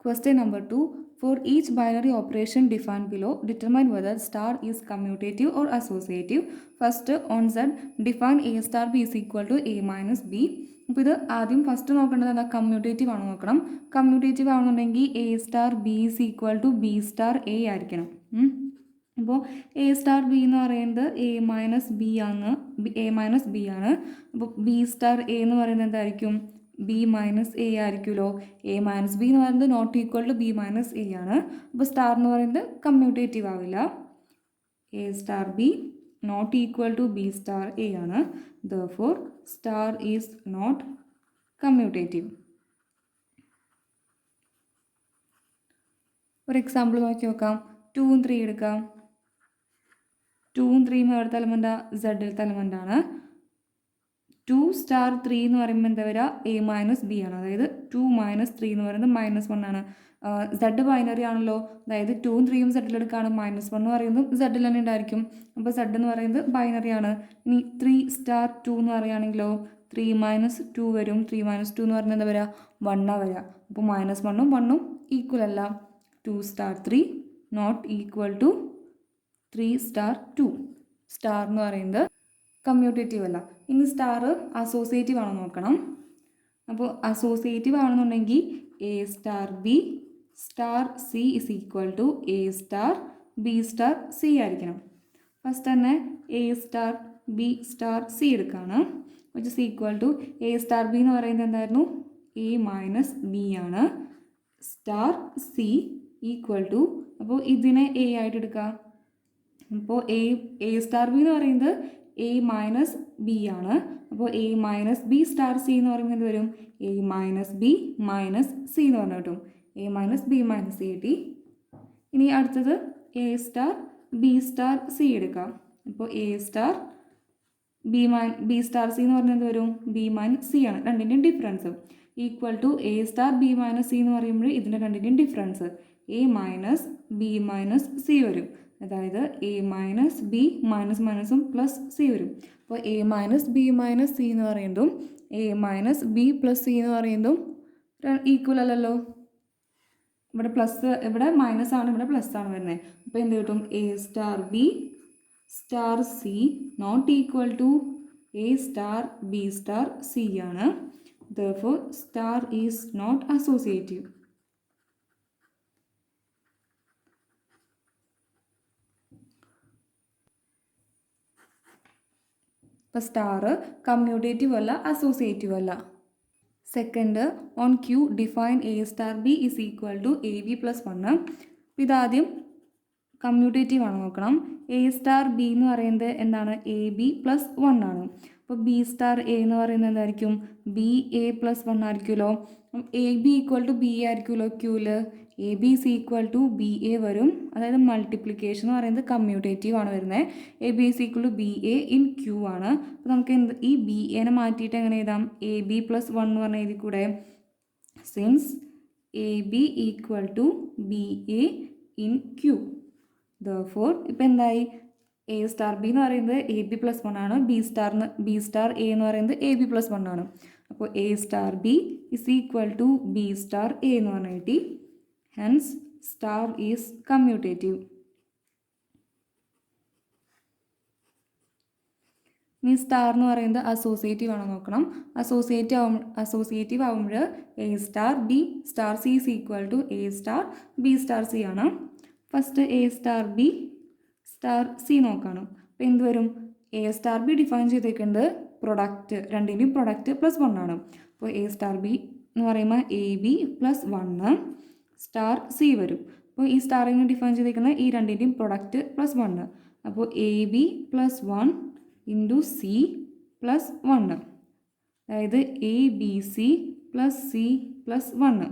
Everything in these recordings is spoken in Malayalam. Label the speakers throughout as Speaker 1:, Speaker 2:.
Speaker 1: Question number 2. For each binary operation defined below, determine whether star is commutative or associative. First, on Z, define A star B is equal to A minus B. അപ്പോൾ ഇത് ആദ്യം ഫസ്റ്റ് നോക്കേണ്ടത് എന്താ, കമ്മ്യൂട്ടേറ്റീവ് ആണ് നോക്കണം. കമ്മ്യൂട്ടേറ്റീവ് ആണെന്നുണ്ടെങ്കിൽ A star B is equal to B star A ആയിരിക്കണം. അപ്പോൾ A star B എന്ന് പറയുന്നത് A minus B ആണ്, A minus B ആണ്. അപ്പോൾ B star A എന്ന് പറയുന്നത് എന്തായിരിക്കും, ബി മൈനസ് എ ആയിരിക്കുമല്ലോ. എ മൈനസ് ബി എന്ന് പറയുന്നത് not equal to B minus A ആണ്. അപ്പോൾ സ്റ്റാർ എന്ന് പറയുന്നത് കമ്മ്യൂട്ടേറ്റീവ് ആവില്ല. A star B not equal to B star A ആണ്. Therefore star is not commutative. ഒരു എക്സാമ്പിൾ നോക്കി നോക്കാം. 2ഉം 3 എടുക്കാം. 2ഉം 3ഉം എവിടുത്തെ എലമെൻറ്റാ, സെഡിലത്തെ എലമെൻ്റാണ്. 2 സ്റ്റാർ 3 എന്ന് പറയുമ്പോൾ എന്താ വരിക, എ മൈനസ് ബി ആണ്. അതായത് 2 മൈനസ് 3 എന്ന് പറയുന്നത് -1 ആണ്. സെഡ് ബൈനറി ആണല്ലോ, അതായത് 2ഉം 3ഉം സെഡിലെടുക്കുകയാണ്. -1 എന്ന് പറയുന്നതും സെഡിൽ തന്നെ ഉണ്ടായിരിക്കും. അപ്പോൾ സെഡ് എന്ന് പറയുന്നത് ബൈനറി ആണ്. ഇനി 3 സ്റ്റാർ 2 എന്ന് പറയുകയാണെങ്കിലോ 3 മൈനസ് 2 വരും. 3 മൈനസ് 2 എന്ന് പറയുന്നത് എന്താ വരിക, 1 വരിക. അപ്പോൾ -1ഉം 1ഉം ഈക്വൽ അല്ല. 2 star 3 not equal to 3 star 2. Star എന്ന് പറയുന്നത് കമ്മ്യൂട്ടേറ്റീവ് അല്ല. ഇനി സ്റ്റാർ അസോസിയേറ്റീവ് ആണോ നോക്കണം. അപ്പോൾ അസോസിയേറ്റീവ് ആണെന്നുണ്ടെങ്കിൽ A star B star C is equal to A star B star C ആയിരിക്കണം. ഫസ്റ്റ് തന്നെ A star B star C എടുക്കുകയാണ്. Which is equal to A star B എന്ന് പറയുന്നത് എന്തായിരുന്നു, എ മൈനസ് ബി ആണ്. സ്റ്റാർ സി ഈക്വൽ ടു, അപ്പോൾ ഇതിനെ എ ആയിട്ട് എടുക്കാം. അപ്പോൾ എ സ്റ്റാർ ബി എന്ന് പറയുന്നത് എ മൈനസ് ബി ആണ്. അപ്പോൾ A minus B star C എന്ന് പറയുമ്പോൾ എന്ത് വരും, A minus B minus C എന്ന് പറഞ്ഞു കിട്ടും. A minus B minus C കിട്ടി. ഇനി അടുത്തത് A star B star C എടുക്കാം. അപ്പോൾ A star B star C എന്ന് പറഞ്ഞാൽ എന്ത് വരും, ബി മൈനസ് സി ആണ്. രണ്ടിൻ്റെയും difference equal to A star B minus C എന്ന് പറയുമ്പോൾ ഇതിൻ്റെ രണ്ടിൻ്റെയും difference A minus B minus C വരും. അതായത് എ മൈനസ് ബി മൈനസ് മൈനസും പ്ലസ് സി വരും. അപ്പോൾ A minus B minus C എന്ന് പറയുന്നതും A minus B plus C എന്ന് പറയുന്നതും ഈക്വൽ അല്ലല്ലോ. ഇവിടെ പ്ലസ്, ഇവിടെ മൈനസ് ആണ്, ഇവിടെ പ്ലസ് ആണ് വരുന്നത്. അപ്പോൾ എന്ത് കിട്ടും, A star B star C not equal to A star B star C ആണ്. Therefore star is not associative. അപ്പോൾ സ്റ്റാർ കമ്മ്യൂട്ടേറ്റീവ് അല്ല, അസോസിയേറ്റീവ് അല്ല. Second, on Q define A star B is equal to A B plus 1. ഇതാദ്യം കമ്മ്യൂട്ടേറ്റീവ് ആണ് നോക്കണം. എ സ്റ്റാർ ബി എന്ന് പറയുന്നത് എന്താണ്, എ ബി പ്ലസ് 1 ആണ്. അപ്പോൾ ബി സ്റ്റാർ എ എന്ന് പറയുന്നത് എന്തായിരിക്കും, ബി എ പ്ലസ് 1 ആയിരിക്കുമല്ലോ. A B equal to B A ആയിരിക്കുമല്ലോ ക്യൂവിൽ. A B is equal to B A വരും. അതായത് മൾട്ടിപ്ലിക്കേഷൻ എന്ന് പറയുന്നത് കമ്മ്യൂട്ടേറ്റീവ് ആണ് വരുന്നത്. A B is equal to B A in Q ആണ്. അപ്പോൾ നമുക്ക് ഈ ബി എനെ മാറ്റിയിട്ട് എങ്ങനെ എഴുതാം, എ ബി പ്ലസ് 1 എന്ന് പറഞ്ഞാൽ എഴുതി കൂടെ. Since A B equal to B A in Q. Therefore ഇപ്പോൾ എന്തായി, എ സ്റ്റാർ ബി എന്ന് പറയുന്നത് എ ബി പ്ലസ് 1 ആണ്. ബി സ്റ്റാർ എ എന്ന് പറയുന്നത് എ ബി പ്ലസ് 1 ആണ്. അപ്പോൾ A star B is equal to B star A എന്ന് പറഞ്ഞാൽ കിട്ടി. Hence star is commutative. ഇനി സ്റ്റാർ എന്ന് പറയുന്നത് അസോസിയേറ്റീവ് ആണോ നോക്കണം. അസോസിയേറ്റീവ് ആവുമ്പോൾ A star B star C is equal to A star B star C ആണ്. First A star B star C നോക്കണം. അപ്പോൾ എന്ത് വരും, എ സ്റ്റാർ ബി ഡിഫൈൻ ചെയ്തേക്കുന്നത് പ്രൊഡക്റ്റ്, രണ്ടിൻ്റെയും പ്രൊഡക്റ്റ് പ്ലസ് 1 ആണ്. അപ്പോൾ എ സ്റ്റാർ ബി എന്ന് പറയുമ്പോൾ A B plus 1 star C വരും. അപ്പോൾ ഈ സ്റ്റാറിനെ ഡിഫൈൻ ചെയ്തേക്കുന്നത് ഈ രണ്ടിൻ്റെയും പ്രൊഡക്റ്റ് പ്ലസ് 1. അപ്പോൾ A B plus 1 into C plus 1, അതായത് A B C plus C plus 1.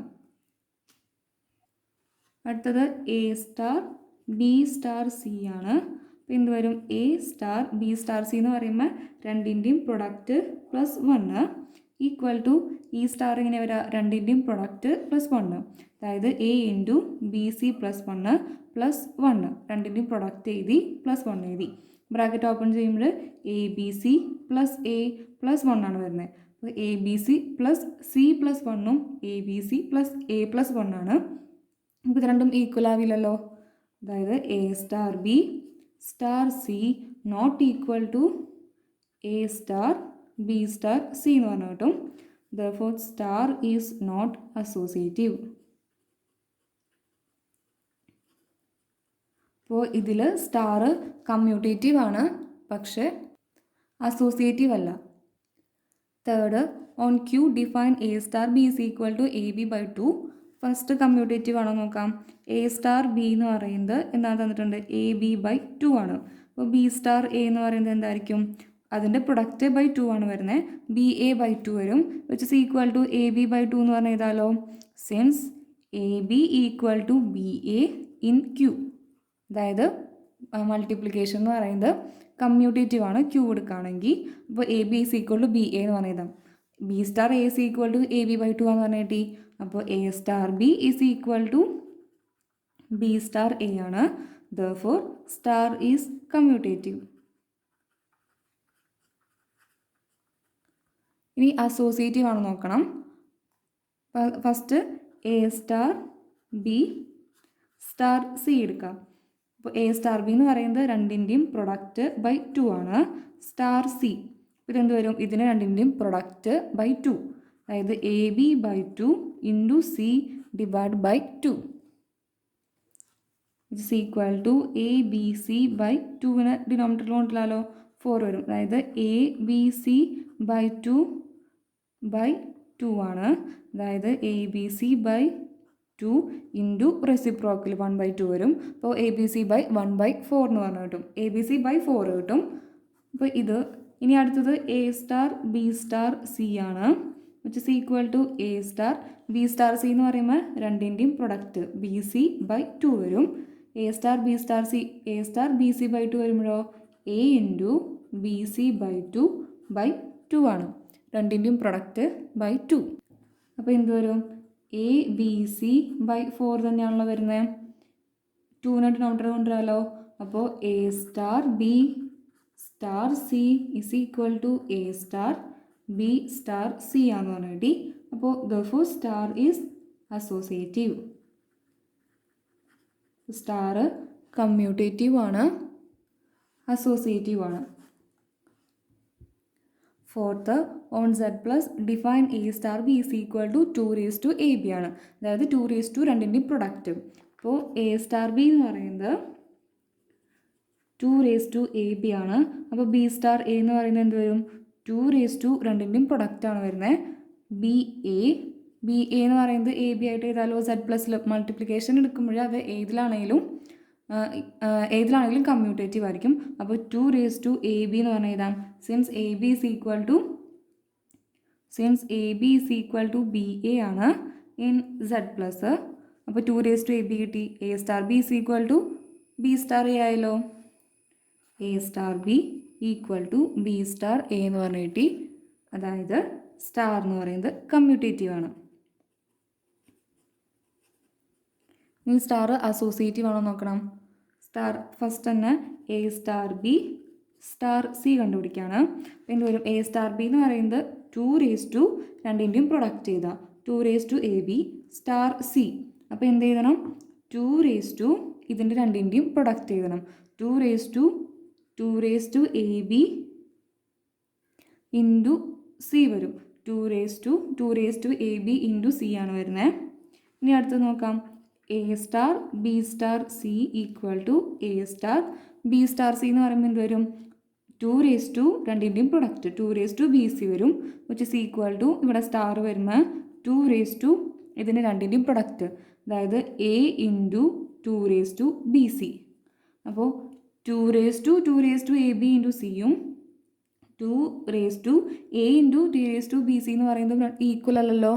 Speaker 1: അടുത്തത് A star B star C ആണ്. അപ്പോൾ എന്ത് വരും, A star B star C എന്ന് പറയുമ്പോൾ രണ്ടിൻ്റെയും പ്രൊഡക്റ്റ് പ്ലസ് 1 ഈക്വൽ ടു ഈ സ്റ്റാർ ഇങ്ങനെ വരാം, രണ്ടിൻ്റെയും പ്രൊഡക്റ്റ് പ്ലസ് 1, അതായത് A into B C plus 1 plus 1, രണ്ടിൻ്റെയും പ്രൊഡക്റ്റ് എഴുതി പ്ലസ് 1 എഴുതി. ബ്രാക്കറ്റ് ഓപ്പൺ ചെയ്യുമ്പോൾ A B C plus A plus 1 ആണ് വരുന്നത്. അപ്പോൾ A B C plus C plus വണ്ണും A B C plus A plus വണ്ണാണ്. നമുക്ക് ഇത് രണ്ടും ഈക്വൽ ആവില്ലല്ലോ. അതായത് A star B star C not equal to A star B star C എന്ന് പറഞ്ഞു കിട്ടും. Therefore star is not associative. അപ്പോൾ ഇതിൽ സ്റ്റാർ കമ്മ്യൂട്ടേറ്റീവ് ആണ്, പക്ഷേ അസോസിയേറ്റീവ് അല്ല. Third, on Q define A star B is equal to A B by 2. First commutative ആണോ നോക്കാം. എ സ്റ്റാർ ബി എന്ന് പറയുന്നത് എന്താണ് തന്നിട്ടുണ്ട്, എ ബി ബൈ 2 ആണ്. അപ്പോൾ ബി സ്റ്റാർ എ എന്ന് പറയുന്നത് എന്തായിരിക്കും, അതിൻ്റെ പ്രൊഡക്റ്റ് ബൈ 2 ആണ് വരുന്നത്. ബി എ ബൈ 2 വരും, which is equal to A B by 2 എന്ന് പറഞ്ഞാൽ ഏതാലോ. Since A B equal to B A in Q, അതായത് മൾട്ടിപ്ലിക്കേഷൻ എന്ന് പറയുന്നത് കമ്മ്യൂട്ടേറ്റീവ് ആണ് ക്യൂ എടുക്കുകയാണെങ്കിൽ. അപ്പോൾ A B is equal to B A എന്ന് പറയുന്നത്, B star A is equal to A B by 2 ആണെന്ന് പറഞ്ഞാൽ കിട്ടി. അപ്പോൾ A star B is equal to B star A ആണ്. Therefore star is commutative. ഇനി അസോസിയേറ്റീവ് ആണ് നോക്കണം. First A star B star C എടുക്കാം. അപ്പോൾ എ സ്റ്റാർ ബി എന്ന് പറയുന്നത് രണ്ടിൻ്റെയും പ്രൊഡക്റ്റ് ബൈ 2 ആണ്. സ്റ്റാർ സി ഇതെന്ത് വരും, ഇതിന് രണ്ടിൻ്റെയും പ്രൊഡക്റ്റ് ബൈ 2, അതായത് A B by 2 into C divide by 2 it's equal to A B C by 2ന് ഡിനോമിനേറ്ററിൽ കൊണ്ടില്ലല്ലോ 4 വരും, അതായത് A B C by 2 by 2 ആണ്. അതായത് A B C by 2 into reciprocal 1 by 2 വരും. അപ്പോൾ A B C by 1 by 4 എന്ന് പറഞ്ഞു കിട്ടും, എ ബി സി ബൈ 4 കിട്ടും. അപ്പോൾ ഇത് ഇനി അടുത്തത് A star B star C ആണ്, which is equal to A star B star C എന്ന് പറയുമ്പോൾ രണ്ടിൻ്റെയും പ്രൊഡക്റ്റ് ബി സി ബൈ 2 വരും. A star B star C, A star B C by 2 വരുമ്പോഴോ A into B C by 2 by 2 ആണ്, രണ്ടിൻ്റെയും പ്രൊഡക്റ്റ് ബൈ 2. അപ്പോൾ എന്ത് വരും, എ ബി സി ബൈ 4 തന്നെയാണല്ലോ വരുന്നത്. 2നെ ഡിനോമിനേറ്റർ കൊണ്ടുവരാമല്ലോ. അപ്പോൾ A star B star C is equal to A star B star C ആണെന്ന് പറഞ്ഞു കിട്ടി. അപ്പോൾ therefore star is associative. Star commutative ആണ്, അസോസിയേറ്റീവ് ആണ്. Fourth, on Z plus define A star B is equal to 2 raise to A B ആണ്, അതായത് 2 റേസ് ടു രണ്ടിൻ്റെയും പ്രൊഡക്റ്റ്. അപ്പോൾ എ സ്റ്റാർ ബി എന്ന് പറയുന്നത് 2 റേസ് ടു എ ബി ആണ്. അപ്പോൾ ബി സ്റ്റാർ എ എന്ന് പറയുന്നത് എന്ത് വരും, 2 റേസ് ടു രണ്ടിൻ്റെയും പ്രൊഡക്റ്റാണ് വരുന്നത്. ബി എ എന്ന് പറയുന്നത് എ ബി ആയിട്ട് എഴുതാലോ. സെഡ് പ്ലസ് മൾട്ടിപ്ലിക്കേഷൻ എടുക്കുമ്പോൾ അത് ഏതിലാണെങ്കിലും കമ്മ്യൂട്ടേറ്റീവ് ആയിരിക്കും. അപ്പോൾ 2 റേസ് ടു എ ബി എന്ന് പറഞ്ഞാൽ എഴുതാം. Since A B is equal to B A ആണ് ഇൻ സെഡ് പ്ലസ്. അപ്പോൾ 2 റേസ് ടു എ ബി കിട്ടി. A star B is equal to B star A ആയല്ലോ. A star B equal to B star A എന്ന് പറഞ്ഞു കിട്ടി. അതായത് സ്റ്റാർ എന്ന് പറയുന്നത് കമ്മ്യൂട്ടേറ്റീവ് ആണ്. ഇനി സ്റ്റാർ അസോസിയേറ്റീവ് ആണോ നോക്കണം. സ്റ്റാർ ഫസ്റ്റ് തന്നെ A star B star C കണ്ടുപിടിക്കുകയാണ്. അപ്പോൾ എന്ത് വരും, എ സ്റ്റാർ ബി എന്ന് പറയുന്നത് 2 റേസ് ടു രണ്ടിൻ്റെയും പ്രൊഡക്റ്റ് ചെയ്താൽ 2 raise to A B star C. അപ്പോൾ എന്ത് എഴുതണം, 2 റേസ് ടു ഇതിൻ്റെ രണ്ടിൻ്റെയും പ്രൊഡക്റ്റ് എഴുതണം. 2 raise to A B into C വരും. 2 raise to A B into C ആണ് വരുന്നത്. ഇനി അടുത്ത് നോക്കാം, A star B star C equal to A star B star C എന്ന് പറയുമ്പോൾ എന്ത് വരും, 2 റേസ് ടു രണ്ടിൻ്റെയും product 2 raise to B C വരും, വിച്ച് ഇസ് ഈക്വൽ ടു ഇവിടെ സ്റ്റാർ വരുമ്പോൾ 2 റേസ് ടു ഇതിന് രണ്ടിൻ്റെയും പ്രൊഡക്റ്റ്, അതായത് A into 2 raise to B C. അപ്പോൾ 2 raise to A B into സിയും 2 raise to A into 2 raise to B C എന്ന് പറയുന്നത് ഈക്വൽ അല്ലല്ലോ.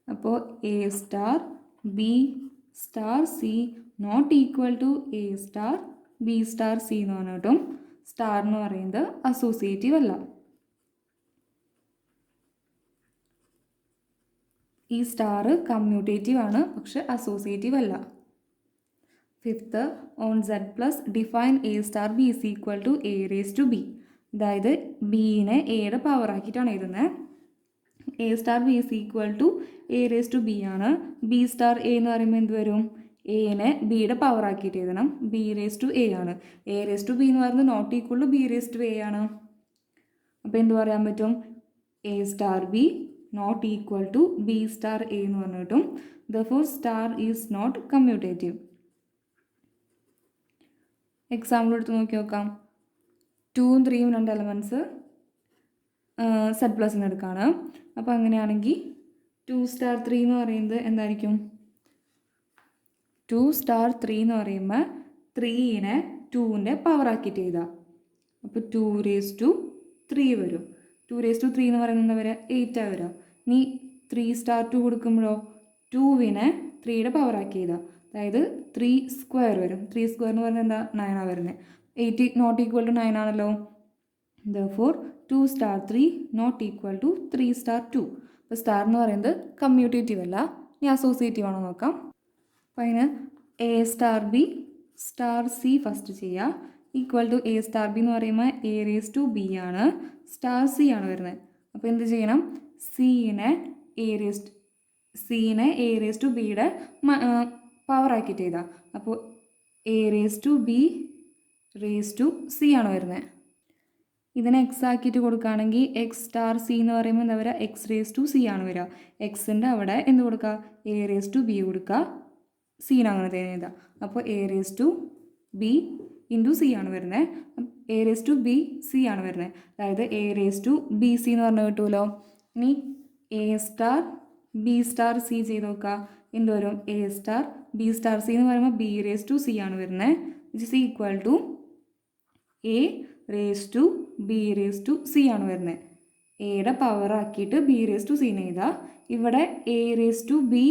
Speaker 1: അപ്പോൾ A star B star C not equal to A star B star C എന്ന് പറഞ്ഞു കിട്ടും. സ്റ്റാർ എന്ന് പറയുന്നത് അസോസിയേറ്റീവ് അല്ല. ഈ സ്റ്റാർ കമ്മ്യൂട്ടേറ്റീവ് ആണ്, പക്ഷെ അസോസിയേറ്റീവ് അല്ല. Fifth, on Z plus define A star B is equal to A raise to B. അതായത് ബീനെ എയുടെ പവർ ആക്കിയിട്ടാണ് എഴുതുന്നത്. A star B is equal to A raise to B ആണ്. ബി സ്റ്റാർ എ എന്ന് പറയുമ്പോൾ എന്ത് വരും? എനെ ബിയുടെ പവർ ആക്കിയിട്ട് എഴുതണം. ബി റേസ് ടു എ ആണ്. എ റേസ് ടു ബി എന്ന് പറയുന്നത് not equal to B raise to A ആണ്. അപ്പോൾ എന്ത് പറയാൻ പറ്റും? A star B not equal to B star A എന്ന് പറഞ്ഞു കിട്ടും. Therefore star is not commutative. Example എടുത്ത് നോക്കി നോക്കാം. 2ഉം 3ഉം രണ്ട് എലമെൻറ്റ്സ് സെറ്റ് പ്ലസിന് എടുക്കുകയാണ്. അപ്പോൾ അങ്ങനെയാണെങ്കിൽ 2 സ്റ്റാർ 3 എന്ന് പറയുന്നത് എന്തായിരിക്കും? 2 സ്റ്റാർ 3 എന്ന് പറയുമ്പോൾ 3നെ 2ൻ്റെ പവർ ആക്കിയിട്ട് എഴുതാം. അപ്പോൾ 2 റേസ് ടു 3 വരും. 2 റേസ് ടു 3 എന്ന് പറയുന്നത് എന്താ വരിക? 8 വരിക. ഇനി 3 സ്റ്റാർ 2 കൊടുക്കുമ്പോഴോ 2നെ 3യുടെ പവർ ആക്കി എഴുതാം. അതായത് 3 സ്ക്വയർ വരും. 3 സ്ക്വയർ എന്ന് പറയുന്നത് എന്താ? 9 വരുന്നത്. 8 നോട്ട് ഈക്വൽ ടു 9 ആണല്ലോ. Therefore 2 star 3 not equal to 3 star 2. അപ്പോൾ സ്റ്റാർ എന്ന് പറയുന്നത് കമ്മ്യൂട്ടേറ്റീവ് അല്ല. ഇനി അസോസിയേറ്റീവ് ആണോ നോക്കാം. അപ്പോൾ അതിന് A star B star C first ചെയ്യുക. Equal to A star B എന്ന് പറയുമ്പോൾ എ റേസ് ടു ബി ആണ്. സ്റ്റാർ സി ആണ് വരുന്നത്. അപ്പോൾ എന്ത് ചെയ്യണം? സീനെ എ റേസ് ടു ബിയുടെ പവർ ആക്കിയിട്ട് ചെയ്താൽ. അപ്പോൾ A raise to B raise to C ആണ് വരുന്നത്. ഇതിനെ എക്സ് ആക്കിയിട്ട് കൊടുക്കുകയാണെങ്കിൽ എക്സ് സ്റ്റാർ സി എന്ന് പറയുമ്പോൾ എന്താ വരിക? എക്സ് റേസ് ടു സി ആണ് വരിക. എക്സിൻ്റെ അവിടെ എന്ത് കൊടുക്കുക? എ റേസ് ടു ബി കൊടുക്കുക. സീന് അങ്ങനെ തന്നെ എഴുതുക. അപ്പോൾ A raise to B into C ആണ് വരുന്നത്. A raise to B C ആണ് വരുന്നത്. അതായത് A raise to B C എന്ന് പറഞ്ഞു കിട്ടുമല്ലോ. ഇനി A star B star C ചെയ്ത് നോക്കുക. എന്ത് വരും? A star B star C എന്ന് പറയുമ്പോൾ ബി റേസ് ടു സി ആണ് വരുന്നത്. Which is equal to A raise to B raise to C ആണ് വരുന്നത്. എയുടെ പവർ ആക്കിയിട്ട് ബി റേസ് ടു സീനെ എഴുതുക. ഇവിടെ എ റേസ് ടു ബി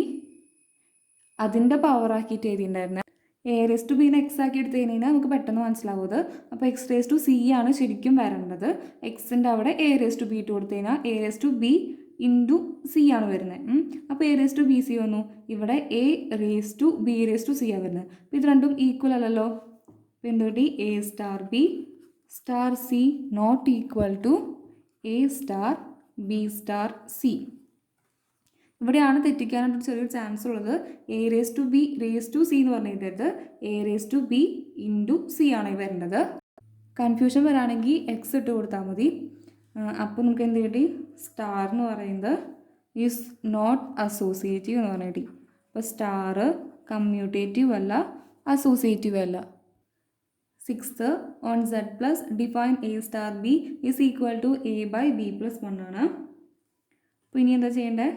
Speaker 1: അതിൻ്റെ പവർ ആക്കിയിട്ട് എഴുതിയിട്ടുണ്ടായിരുന്നത്. എ റേസ് ടു ബിനെ എക്സ് ആക്കി എടുത്ത് കഴിഞ്ഞാൽ നമുക്ക് പെട്ടെന്ന് മനസ്സിലാവുന്നത്. അപ്പോൾ എക്സ് റേസ് ടു സി ആണ് ശരിക്കും വരേണ്ടത്. എക്സിൻ്റെ അവിടെ എ റേസ് ടു ബി ഇട്ട് കൊടുത്തു കഴിഞ്ഞാൽ A raise to B into C ആണ് വരുന്നത്. അപ്പോൾ A raise to B C വന്നു. ഇവിടെ A raise to B raise to C ആണ് വരുന്നത്. അപ്പോൾ ഇത് രണ്ടും ഈക്വൽ അല്ലല്ലോ. അപ്പോൾ എന്ത് കിട്ടി? A star B star C not equal to A star B star C. ഇവിടെയാണ് തെറ്റിക്കാനായിട്ട് ചെറിയൊരു ചാൻസ് ഉള്ളത്. A raise to B raise to C എന്ന് പറഞ്ഞിട്ട് A raise to B into C ആണ് വരേണ്ടത്. കൺഫ്യൂഷൻ വരാണെങ്കിൽ എക്സ് ഇട്ട് കൊടുത്താൽ മതി. അപ്പോൾ നമുക്ക് എന്ത് കിട്ടി? സ്റ്റാർ എന്ന് പറയുന്നത് ഈസ് നോട്ട് അസോസിയേറ്റീവ് എന്ന് പറഞ്ഞ് കിട്ടി. അപ്പോൾ സ്റ്റാർ കമ്മ്യൂട്ടേറ്റീവ് അല്ല, അസോസിയേറ്റീവ് അല്ല. 6th on Z plus define A star B is equal to A by B plus 1 ആണ്. അപ്പോൾ ഇനി എന്താ ചെയ്യേണ്ടത്?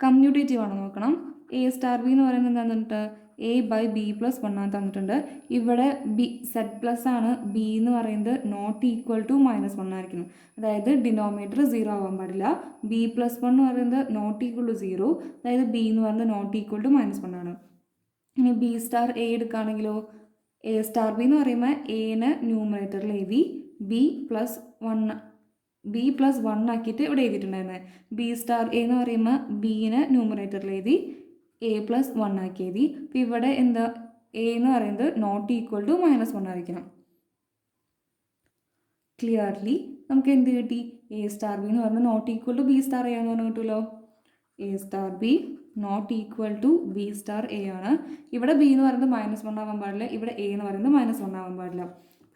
Speaker 1: കമ്മ്യൂട്ടേറ്റീവ് ആണ് നോക്കണം. എ സ്റ്റാർ ബി എന്ന് പറയുന്നത് എന്താ തന്നിട്ട്? എ ബൈ ബി പ്ലസ് 1 ആണ് തന്നിട്ടുണ്ട്. ഇവിടെ ബി സെഡ് പ്ലസ് ആണ്. ബി എന്ന് പറയുന്നത് നോട്ട് ഈക്വൽ ടു -1 ആയിരിക്കണം. അതായത് ഡിനോമിനേറ്റർ 0 ആവാൻ പാടില്ല. ബി പ്ലസ് 1 എന്ന് പറയുന്നത് നോട്ട് ഈക്വൽ ടു 0. അതായത് ബി എന്ന് പറയുന്നത് നോട്ട് ഈക്വൽ ടു -1 ആണ്. ഇനി ബി സ്റ്റാർ എ എടുക്കുകയാണെങ്കിലോ എ സ്റ്റാർ ബി എന്ന് പറയുമ്പോൾ എന് ന്യൂമറേറ്ററിൽ എഴുതി ബി പ്ലസ് 1 ആക്കിയിട്ട് ഇവിടെ എഴുതിയിട്ടുണ്ടായിരുന്നത്. ബി സ്റ്റാർ എ എന്ന് പറയുമ്പോൾ ബിന് ന്യൂമറേറ്ററിൽ എഴുതി എ പ്ലസ് 1 ആക്കി എഴുതി. അപ്പോൾ ഇവിടെ എന്താ? എ എന്ന് പറയുന്നത് നോട്ട് ഈക്വൽ ടു -1 ആയിരിക്കണം. ക്ലിയർലി നമുക്ക് എന്ത് കിട്ടി? എ സ്റ്റാർ ബി എന്ന് പറയുമ്പോൾ not equal to B star A എന്ന് പറഞ്ഞു കിട്ടുമല്ലോ. A star B not equal to B star A ആണ്. ഇവിടെ ബി എന്ന് പറയുന്നത് -1 ആവാൻ പാടില്ല. ഇവിടെ എ എന്ന് പറയുന്നത് -1 ആവാൻ പാടില്ല.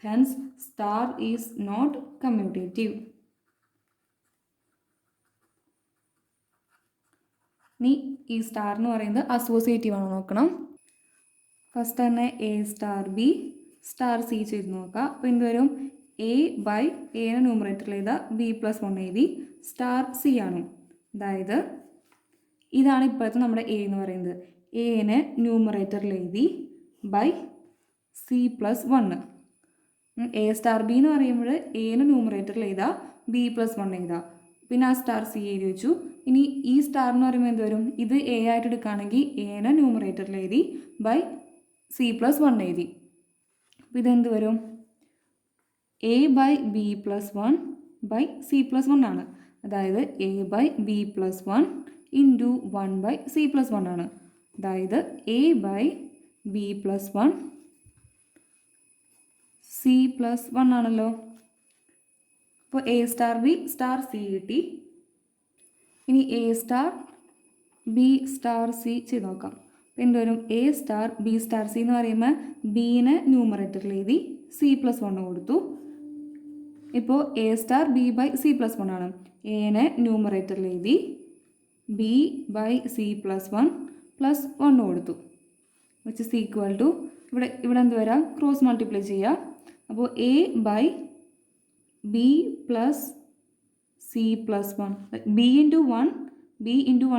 Speaker 1: Hence star is not commutative. ഇനി ഈ സ്റ്റാർ എന്ന് പറയുന്നത് അസോസിയേറ്റീവ് ആണോ നോക്കണം. ഫസ്റ്റ് തന്നെ A star B star C ചെയ്ത് നോക്കാം. അപ്പോൾ എന്ത് വരും? എ ബൈ എനെ ന്യൂമറേറ്ററിൽ എഴുതാ ബി പ്ലസ് 1 എഴുതി സ്റ്റാർ സി ആണ്. അതായത് ഇതാണ് ഇപ്പോഴത്തെ നമ്മുടെ എ എന്ന് പറയുന്നത്. എനെ ന്യൂമറേറ്ററിൽ എഴുതി by C plus 1. A star B എന്ന് പറയുമ്പോൾ എനെ ന്യൂമറേറ്ററിൽ എഴുതാ ബി പ്ലസ് 1 എഴുതാ. പിന്നെ ആ സ്റ്റാർ സി എഴുതി വെച്ചു. ഇനി ഈ സ്റ്റാർ എന്ന് പറയുമ്പോൾ എന്ത് വരും? ഇത് എ ആയിട്ട് എടുക്കുകയാണെങ്കിൽ എനെ ന്യൂമറേറ്ററിൽ എഴുതി ബൈ സി പ്ലസ് 1 എഴുതി. അപ്പോൾ ഇതെന്ത് വരും? A by B plus 1 by C plus 1 ആണ്. അതായത് A by B plus 1 into 1 by C plus 1 ആണ്. അതായത് A by B plus 1 C plus 1 ആണല്ലോ. അപ്പോൾ A star B star C കിട്ടി. ഇനി A star B star C ചെയ്ത് നോക്കാം. അപ്പോൾ എന്ത് വരും? A star B star C എന്ന് പറയുമ്പോൾ ബീനെ ന്യൂമറേറ്ററിൽ എഴുതി C+1 കൊടുത്തു. ഇപ്പോൾ A star B by C+1 ആണ്. എനെ ന്യൂമറേറ്ററിൽ എഴുതി ബി ബൈ C+1 പ്ലസ് 1 കൊടുത്തു. വിച്ച് ഇസ് ഈക്വൽ ടു ഇവിടെ എന്ത് വരാം? ക്രോസ് മൾട്ടിപ്ലൈ ചെയ്യുക. അപ്പോൾ A by B plus C+1 B into 1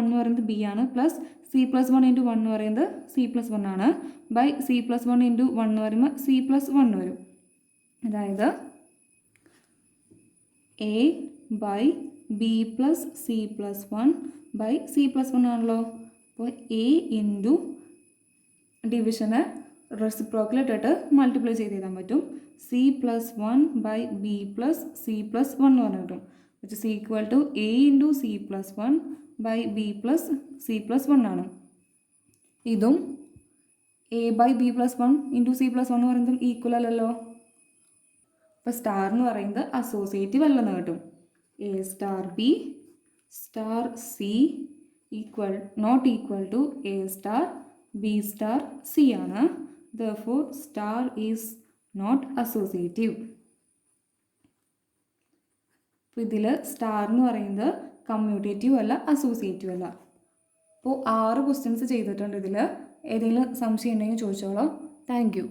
Speaker 1: എന്ന് പറയുന്നത് ബി ആണ്, പ്ലസ് C+1 ഇൻറ്റു 1 എന്ന് പറയുന്നത് C+1 ആണ്, ബൈ C+1 ഇൻറ്റു 1 എന്ന് പറയുമ്പോൾ C+1 വരും. അതായത് A by B plus C+1 by C+1 ആണല്ലോ. അപ്പോൾ എ ഇൻറ്റു ഡിവിഷനെ റെസിപ്രോക്കൽ ഇട്ടിട്ട് മൾട്ടിപ്ലൈ ചെയ്ത് എഴുതാൻ പറ്റും. C+1 by B plus C+1 എന്ന് പറഞ്ഞു കിട്ടും. Which is equal to A into C+1 by B plus C+1 ആണ്. ഇതും A by B plus 1 into C+1 എന്ന് പറയുന്നതും ഈക്വൽ അല്ലല്ലോ. അപ്പോൾ സ്റ്റാർ എന്ന് പറയുന്നത് അസോസിയേറ്റീവ് അല്ലെന്ന് കിട്ടും. A star B star C not equal to A star B star C ആണ്. therefore star is not associative. അപ്പോൾ ഇതിൽ സ്റ്റാർ എന്ന് പറയുന്നത് കമ്മ്യൂട്ടേറ്റീവ് അല്ല, അസോസിയേറ്റീവ് അല്ല. അപ്പോൾ 6 ക്വസ്റ്റ്യൻസ് ചെയ്തിട്ടുണ്ട്. ഇതിൽ ഏതെങ്കിലും സംശയം ഉണ്ടെങ്കിൽ ചോദിച്ചോളൂ. Thank you.